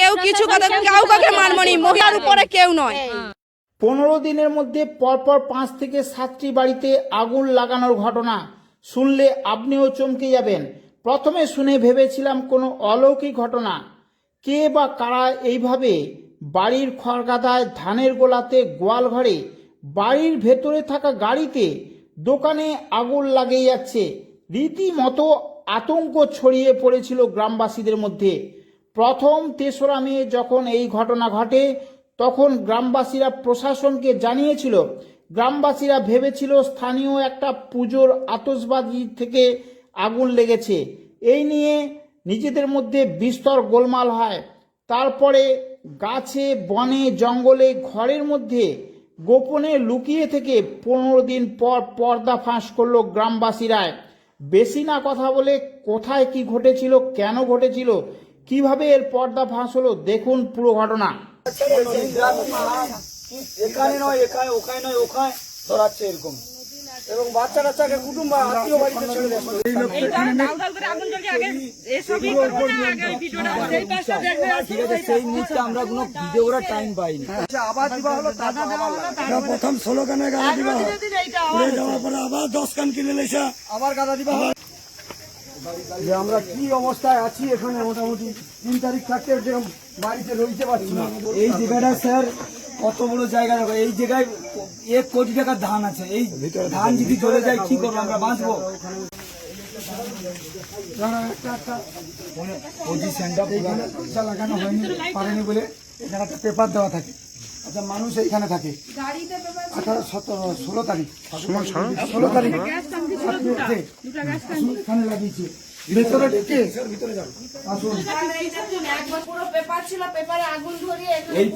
কেউ কিছু কথা কেউ কাউকে মারবো নি, মহিলার উপরে কেউ নয়। 15 দিনের মধ্যে পরপর 5 থেকে 7টি বাড়িতে আগুন লাগানোর ঘটনা শুনলে আপনিও চমকে যাবেন। প্রথমে শুনে ভেবেছিলাম কোনো অলৌকিক ঘটনা। কে বা কারা এইভাবে বাড়ির খড়গাদায়, ধানের গোলাতে, গোয়াল ঘরে, বাড়ির ভেতরে থাকা গাড়িতে, দোকানে আগুন লাগিয়ে যাচ্ছে। রীতিমতো আতঙ্ক ছড়িয়ে পড়েছিল গ্রামবাসীদের মধ্যে। প্রথম 3রা মে যখন এই ঘটনা ঘটে তখন গ্রামবাসীরা প্রশাসনকে জানিয়েছিল। গ্রামবাসীরা ভেবেছিল স্থানীয় একটা পুজোর আতশবাজি থেকে আগুন লেগেছে। এই নিয়ে নিজেদের মধ্যে বিস্তর গোলমাল হয়। তারপরে গাছে, বনে, জঙ্গলে, ঘরের মধ্যে গোপনে লুকিয়ে থেকে 15 দিন পর পর্দা ফাঁস করলো গ্রামবাসীরা। বেশি না কথা বলে কোথায় কি ঘটেছিল, কেন ঘটেছিল, কিভাবে এর পর্দা ফাঁস হলো, দেখুন পুরো ঘটনা। এখানে নয়, এখানে, ওখানে নয়, ওখানে ধরাচ্ছে এরকম, এবং বাচ্চা কাচ্চাকে কুটুম্ব আত্মীয় বাড়িতে ছেড়ে দেওয়া। সেই মুহূর্তে আমরা কোনো ভিডিও করার টাইম পাইনি। আবার দিবা হলো, প্রথম 16 কানে গাদা দিবা, ঘুরে যাওয়ার পরে আবার 10 কান কিনে লেসা আবার গাদা দিবা। যে আমরা কি অবস্থায় আছি এখানে, মোটামুটি 3 তারিখ থাকতে যেরকম বাড়িতে রইতে পারছি না। এই জায়গাটা স্যার কত বড় জায়গা, এই জায়গায় 1 কোটি টাকার ধান আছে। এই ধান যদি চলে যায় কি করবো, আমরা বাঁচবো? লাগানো হয়নি, পারেনি বলে এখানে একটা পেপার দেওয়া থাকে। আচ্ছা, মানুষ এইখানে থাকে 18, 17, 16 তারিখ 16 তারিখ এখানে লাগিয়েছে। ভেতরে ঢুকে আসুন, এই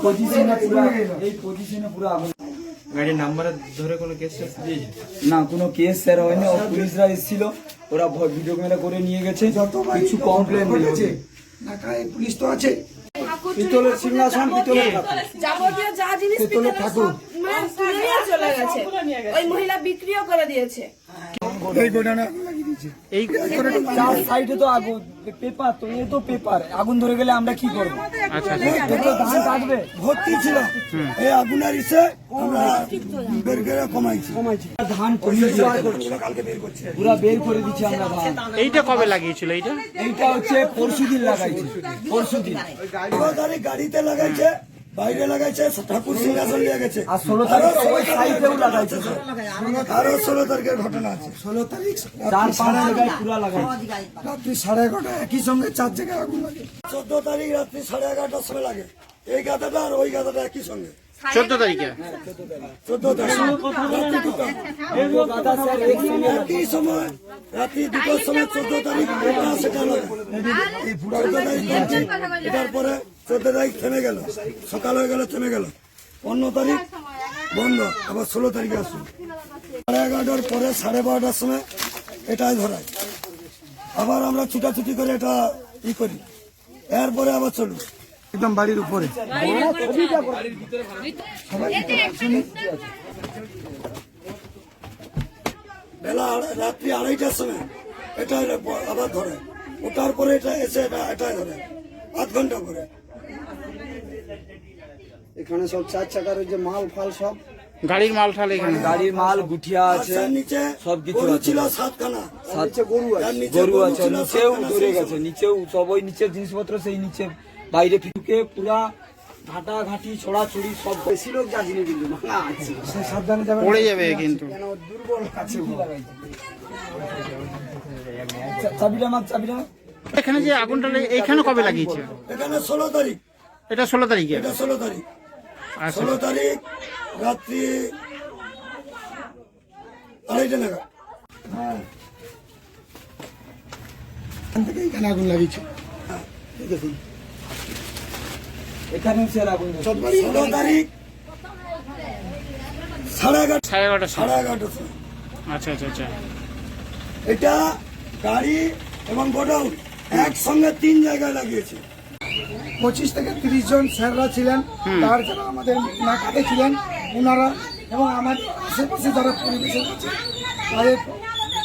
পজিশনে পুরো আগুন। গাড়ির নাম্বার ধরে কোনো কেস দিয়েছে না, কোনো কেস স্যার হয়নি। পুলিশরা এসেছিল, ওরা ভিডিও ক্যামেরা করে নিয়ে গেছে, কিছু কমপ্লেন দিয়েছে। পুলিশ তো আছে, পিতলের সিংহাসন, পিতলের যাবতীয় যা জিনিস পিতলের ঠাকুর তুলে নিয়ে চলে গেছে, ওই মহিলা বিক্রিও করে দিয়েছে। এই গোডাউনে লাগিয়ে দিয়েছে। এই চার সাইডে তো আগুন, পেপার তো, এ তো পেপার, আগুন ধরে গেলে আমরা কি করবো? ধান কাটবে, ভর্তি ছিল এই আগুনের ইসে, আমরা বের করে কমাইছি। ধান পুরা বের করে দিচ্ছি আমরা ধান। এইটা কবে লাগিয়েছিল? এইটা হচ্ছে পরশুদিন লাগাইছি, পরশুদিন। 16 তারিখ গাড়িতে লাগাইছে, বাইরে লাগাইছে, ঠাকুর সিংহাসন নিয়ে গেছে। আর 16 তারিখ ওই সাইডেও লাগাইছে। আরো 16 তারিখের ঘটনা আছে। 16 তারিখ 4-5 জায়গায় পুরা লাগাইছে। রাত্রি 11:30 একই সঙ্গে 4 জায়গায় আগুন লাগে। 14 তারিখ রাত্রি 11:30টার সময় লাগে। এই গাদাটা আর ওই গাদাটা একই সঙ্গে। 14 তারিখে 14 তারিখ রাত্রি 2টা, একই সময় রাত্রি 2টার সময় 14 তারিখ এটা সেটা লাগে। এই 14 তারিখ করছি, এটার পরে 14 তারিখ থেমে গেল, সকাল হয়ে গেল, থেমে গেল। 15 তারিখ বন্ধ, আবার 16 তারিখে আসুন। 11:30টার পরে 12:30টার সময় এটাই ধরায়। আবার আমরা ছুটাছুটি করে এটা করি, এরপরে আবার চলুন একদম বাড়ির উপরে। বেলা রাত্রি 2:30টার সময় এটা আবার ধরে, ওটার পরে এটা এসে এটাই ধরে 8 ঘন্টা করে। এখানে সব 4 চাকার যে মাল ফাল, সব গাড়ির মাল ঠাল এখানে, গাড়ির মাল, গুঠিয়া আছে, নিচে সবকিছু গরু আছে। ছিল 7খানা, গরু আছে, নিচেও ধরে গেছে, নিচেও সব ওই নিচের জিনিসপত্র সেই নিচে বাইরে ফিটুকে পুরা ঘাটা ঘাটি ছড়াছড়ি সব। বেশি লোক যাচ্ছিল কিন্তু সাবধানে যাবে, পড়ে যাবে কিন্তু। দুর্বল আছে। চাবিটা মার, চাবিটা। এখানে যে আগুনটা এইখানে কবে লাগিয়েছে? এখানে 16 তারিখ, এটা 16 তারিখে। এটা 16 তারিখ, আচ্ছা, 16 তারিখ রাত্রি 2:30 নাগাদ। এখানে আগুন লাগিয়েছে, দেখুন এখানে স্যার আগুন। 16 তারিখ 11:30 11:30। সময়। আচ্ছা আচ্ছা আচ্ছা। এটা গাড়ি এবং গোডাউন একসঙ্গে 3 জায়গায় লাগিয়েছে। 25 থেকে 30 জন স্যাররা ছিলেন, তার যারা আমাদের নাকাতে ছিলেন ওনারা, এবং আমার আশেপাশে যারা পরিবেশের আছে তাদের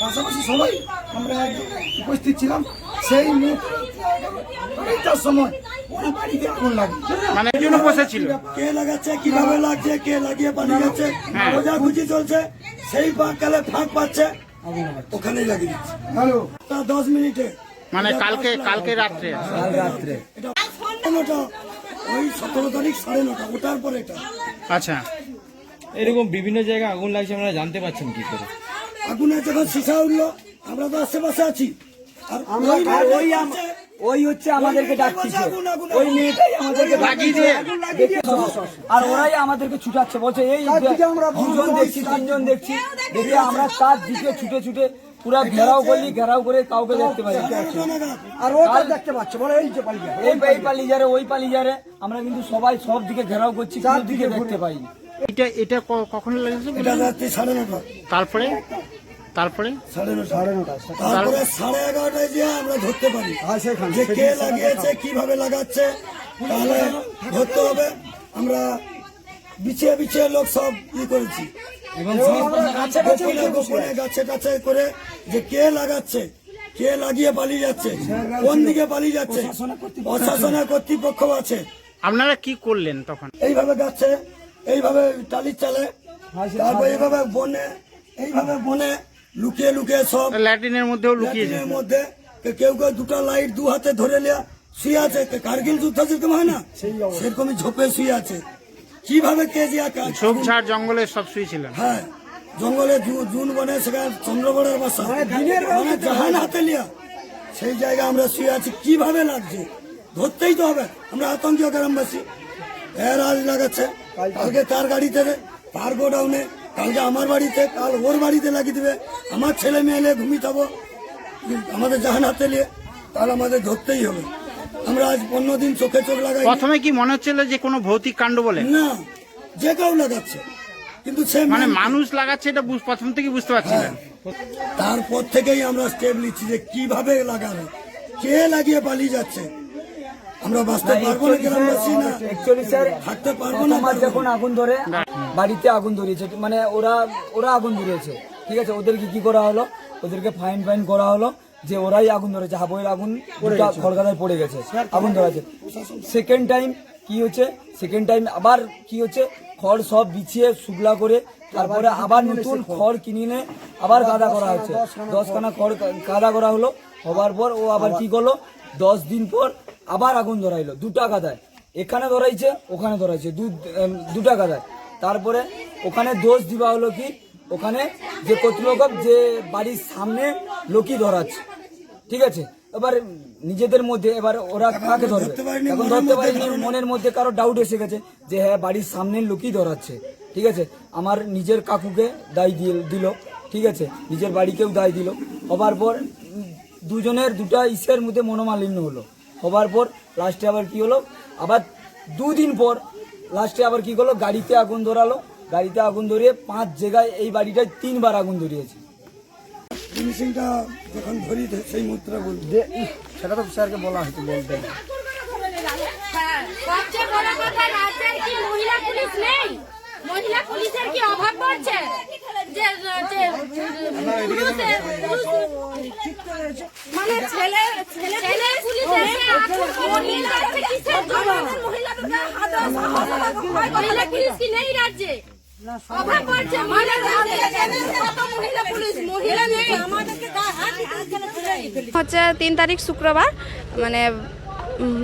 পাশাপাশি সবাই আমরা উপস্থিত ছিলাম। সেই মুহূর্তে 2:30টার সময় ওরা বাড়িতে আগুন লাগে মানে এই জন্য বসেছিল। কে লাগাচ্ছে, কিভাবে লাগছে, কে লাগিয়ে পালিয়ে যাচ্ছে, খোঁজাখুঁজি চলছে, সেই কালে ফাঁক পাচ্ছে ওখানেই লাগিয়ে দিচ্ছে। তা 10 মিনিটে মানে কালকে রাত্রে এটা 9টা, ওই 17 তারিখ 9:30 ওটার পরে এটা আচ্ছা। এরকম বিভিন্ন জায়গায় আগুন লাগছে, আপনারা জানতে পারছেন কি করে? আগুনের যখন শিশা উঠলো, আমরা তো আশেপাশে আছি, আর আমরা ওই হচ্ছে আমাদেরকে ডাকছে, ওই মেয়েটাই আমাদেরকে লাগিয়ে দিয়ে আর ওরাই আমাদেরকে ছুটাচ্ছে, বলছে এই দুজন দেখছি, তিনজন দেখছি, দেখে আমরা তার দিকে ছুটে ছুটে পুরা ঘেরাও করলি, ঘেরাও করে কাউকে দেখতে পাই, আর ও দেখতে পাচ্ছে, বলে এই যে এই পালিয়ে যারে, ওই পালিয়ে যারে, আমরা কিন্তু সবাই সব দিকে ঘেরাও করছি, কোনো দিকে দেখতে পাই। এটা কখন লেগেছে? এটা রাত্রি 9:30। তারপরে 9:30 তারপরে 11:30 যে আমরা ধরতে পারি যে কে লাগিয়েছে, কিভাবে লাগাচ্ছে, তাহলে ধরতে হবে। আমরা বিছিয়ে বিছিয়ে লোক সব করেছি, গোপনে গাছে গাছে করে যে কে লাগাচ্ছে, কে লাগিয়ে পালিয়ে যাচ্ছে, কোন দিকে পালিয়ে যাচ্ছে, প্রশাসনের কর্তৃপক্ষ আছে। আপনারা কি করলেন তখন? এইভাবে গাছে, এইভাবে টালির চালে, তারপর এইভাবে বনে লুকিয়ে লুকিয়ে সব ল্যাট্রিনের মধ্যেও লুকিয়েছে। ল্যাট্রিনের মধ্যে কেউ কেউ দুটো লাইট 2 হাতে ধরে লিয়া শুয়ে আছে, কার্গিল যুদ্ধ যেরকম হয় না সেরকমই ঝোপে শুয়ে আছে। কিভাবে কে যে ঝোপঝাড় জঙ্গলে সব শুয়েছিলেন? হ্যাঁ, জঙ্গলে জুন বনে, সেখানে চন্দ্রগড়ের বাসা, মানে জাহান হাতে লিয়া সেই জায়গায় আমরা শুয়ে আছি। কিভাবে লাগছে ধরতেই তো হবে, আমরা আতঙ্কিত গ্রামবাসী। এর আজ লাগাচ্ছে, কালকে তার গাড়িতে, তার গোডাউনে, কালকে আমার বাড়িতে, কাল ওর বাড়িতে লাগিয়ে দিবে। আমার ছেলে মেয়ে এলে ঘুমিয়ে থাকবো আমাদের জাহান হাতে নিয়ে, তাহলে আমাদের ধরতেই হবে। আমরা আজ 15 দিন চোখে চোখ লাগাই। প্রথমে কি মনে হচ্ছিল যে কোনো ভৌতিক কাণ্ড বলে? না, যে কেউ লাগাচ্ছে, কিন্তু সে মানে মানুষ লাগাচ্ছে এটা প্রথম থেকে বুঝতে পারছিলেন। তারপর থেকেই আমরা স্টেপ নিচ্ছি যে কিভাবে লাগানো, কে লাগিয়ে পালিয়ে যাচ্ছে। আমরা বাঁচতে পারবো না, গ্রামবাসী না, অ্যাকচুয়ালি স্যার থাকতে পারবো না। আমার যখন আগুন ধরে, বাড়িতে আগুন ধরিয়েছে, মানে ওরা আগুন ধরিয়েছে, ঠিক আছে। ওদেরকে কি করা হলো, ওদেরকে ফাইন করা হলো যে ওরাই আগুন ধরেছে, হাবইয়ের আগুন খড়গাদায় পড়ে গেছে, আগুন ধরেছে। সেকেন্ড টাইম আবার কি হচ্ছে, খড় সব বিছিয়ে শুকলা করে তারপরে আবার নতুন খড় কিনে আবার গাদা করা হচ্ছে। 10খানা খড় গাদা করা হলো, হবার পর ও আবার কি করলো, 10 দিন পর আবার আগুন ধরাইলো 2টা গাদায়, এখানে ধরাইছে, ওখানে ধরাইছে, 2টা গাদায়। তারপরে ওখানে দোষ দিবা হলো কি, ওখানে যে কর্তৃপক্ষ যে বাড়ির সামনে লোকই ধরাচ্ছে, ঠিক আছে। এবার নিজেদের মধ্যে এবার ওরা কাকে ধরবে, এখন ধরতে পারিনি। মনের মধ্যে কারো ডাউট এসে গেছে যে হ্যাঁ বাড়ির সামনের লোকই ধরাচ্ছে, ঠিক আছে। আমার নিজের কাকুকে দায় দিল, ঠিক আছে, নিজের বাড়িকেও দায় দিল। হবার পর দুজনের 2টা ইসের মধ্যে মনোমালিন্য হলো। হবার পর লাস্টে আবার কি হলো, আবার 2 দিন পর লাস্টে আবার কি করলো, গাড়িতে আগুন ধরালো। গাড়িতে আগুন ধরিয়ে 5 জায়গায় এই বাড়িটায় 3 বার আগুন ধরিয়েছে। ফিনিশিংটা যখন ধরি সেই মুদ্রা বলবো, সেটা তো স্যারকে বলা হয়তো বলতে। সবচেয়ে বড় কথা, রাজ্যের কি মহিলা পুলিশ নেই? মহিলা পুলিশের কি অভাব পড়ছে? যে মানে ছেলে পুলিশ মহিলা পুলিশ কি নেই রাজ্যে? অভাব পড়ছে মহিলা পুলিশ, মহিলা নেই। হচ্ছে 3 তারিখ শুক্রবার, মানে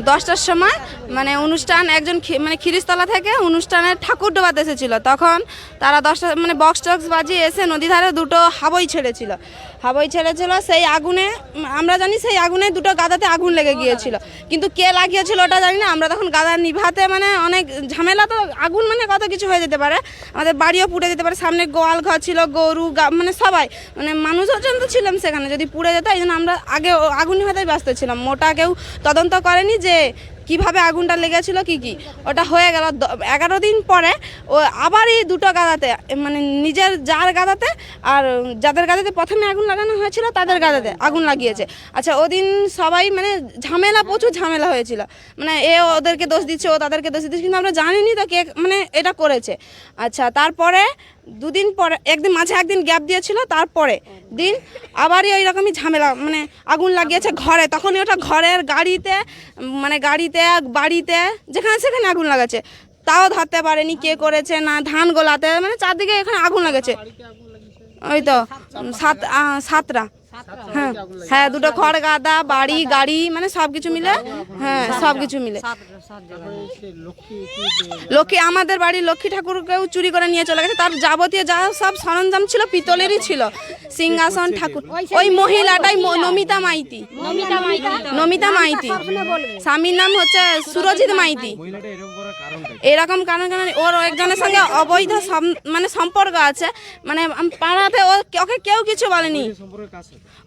10টার সময় মানে অনুষ্ঠান, একজন মানে খিরিস্তলা থেকে অনুষ্ঠানের ঠাকুর ডোবাতে এসেছিল। তখন তারা 10টা মানে বক্স টক্স বাজিয়ে এসে নদী ধারে 2টো হাবই ছেড়েছিল। সেই আগুনে, আমরা জানি সেই আগুনে 2টো গাদাতে আগুন লেগে গিয়েছিল, কিন্তু কে লাগিয়েছিল ওটা জানি না। আমরা তখন গাদা নিভাতে মানে অনেক ঝামেলা, তো আগুন মানে কত কিছু হয়ে যেতে পারে, আমাদের বাড়িও পুড়ে যেতে পারে। সামনে গোয়াল ঘর ছিল, গরু মানে সবাই, মানে মানুষজন তো ছিলাম সেখানে, যদি পুড়ে যেত এই জন্য আমরা আগে আগুন নিভাতেই ব্যস্ত ছিলাম। মোটা কেউ তদন্ত করেনি যে কিভাবে আগুনটা লেগেছিল কি ওটা হয়ে গেল। 11 দিন পরে ও আবার এই 2টো গাদাতে, মানে নিজের যার গাদাতে আর যাদের গাদাতে প্রথমে আগুন লাগানো হয়েছিল তাদের গাদাতে আগুন লাগিয়েছে। আচ্ছা, ওদিন সবাই মানে প্রচুর ঝামেলা হয়েছিল, মানে এ ওদেরকে দোষ দিচ্ছে, ও তাদেরকে দোষ দিচ্ছে, কিন্তু আমরা জানিনি তো কে মানে এটা করেছে। আচ্ছা, তারপরে 2 দিন পরে, একদিন গ্যাপ দিয়েছিল, তারপরে দিন আবারই ওই রকমই ঝামেলা, মানে আগুন লাগিয়েছে ঘরে। তখনই ওটা ঘরের গাড়িতে, মানে গাড়িতে বাড়িতে যেখানে সেখানে আগুন লাগাচ্ছে, তাও ধরতে পারেনি কে করেছে না। ধান গোলাতে মানে চারদিকে এখানে আগুন লাগাচ্ছে। ওই তো সাতটা, হ্যাঁ হ্যাঁ, দুটো খড় গাদা, বাড়ি, গাড়ি, মানে সবকিছু মিলে, হ্যাঁ সবকিছু মিলে। লক্ষ্মী, আমাদের বাড়ির লক্ষ্মী ঠাকুরকেও চুরি করে নিয়ে চলে গেছে। তার যাবতীয় যা সব সরঞ্জাম ছিল পিতলেরই ছিল, সিংহাসন ঠাকুর। ওই মহিলাটাই নমিতা মাইতি, নমিতা মাইতি, স্বামীর নাম হচ্ছে সুরজিৎ মাইতি। এরকম কারণ ওর একজনের সঙ্গে অবৈধ মানে সম্পর্ক আছে, মানে পাড়াতে ওকে কেউ কিছু বলেনি।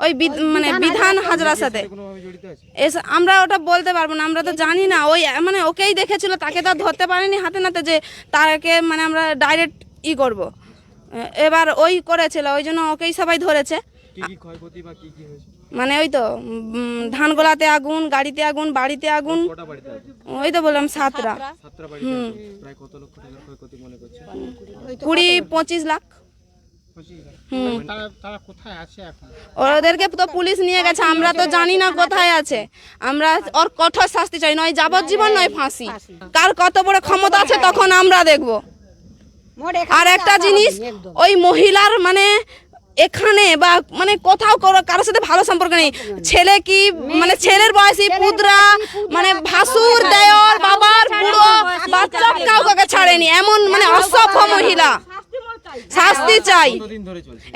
ওই মানে বিধান হাজরার সাথে আমরা ওটা বলতে পারবো না, আমরা তো জানি না। ওই মানে ওকেই দেখেছিল, তাকে তো ধরতে পারেনি হাতে নাতে যে তাকে মানে আমরা ডাইরেক্ট করব। এবার ওই করেছিল, ওই জন্য ওকেই সবাই ধরেছে। মানে ওই তো ধান গোলাতে আগুন, গাড়িতে আগুন, বাড়িতে আগুন। ওই তো বললাম 7টা। 20-25 লাখ। ওদেরকে তো পুলিশ নিয়ে গেছে, আমরা তো জানি না কোথায় আছে। আমরা ওর কঠোর শাস্তি চাই, নয় যাবজ্জীবন নয় ফাঁসি। কার কত বড় ক্ষমতা আছে তখন আমরা দেখব। আর একটা জিনিস, ওই মহিলার মানে এখানে বা মানে কোথাও কারোর সাথে ভালো সম্পর্ক নেই। ছেলে কি মানে ছেলের বয়সী পুত্রা, মানে ভাসুর, দেওর, বাবার, বুড়ো, বাচ্চা কাউকে ছাড়েনি, এমন মানে অসভ্য মহিলা। শাস্তি চাই।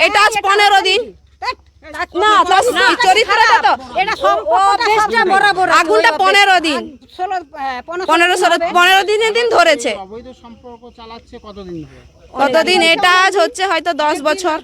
এটা আজ 15 দিন না, চরিত্রটা তো আগুনটা 15 দিন, 15 দিন ধরেছে। অবৈধ সম্পর্ক চালাচ্ছে কতদিন ধরে? কতদিন? এটা আজ হচ্ছে হয়তো 10 বছর,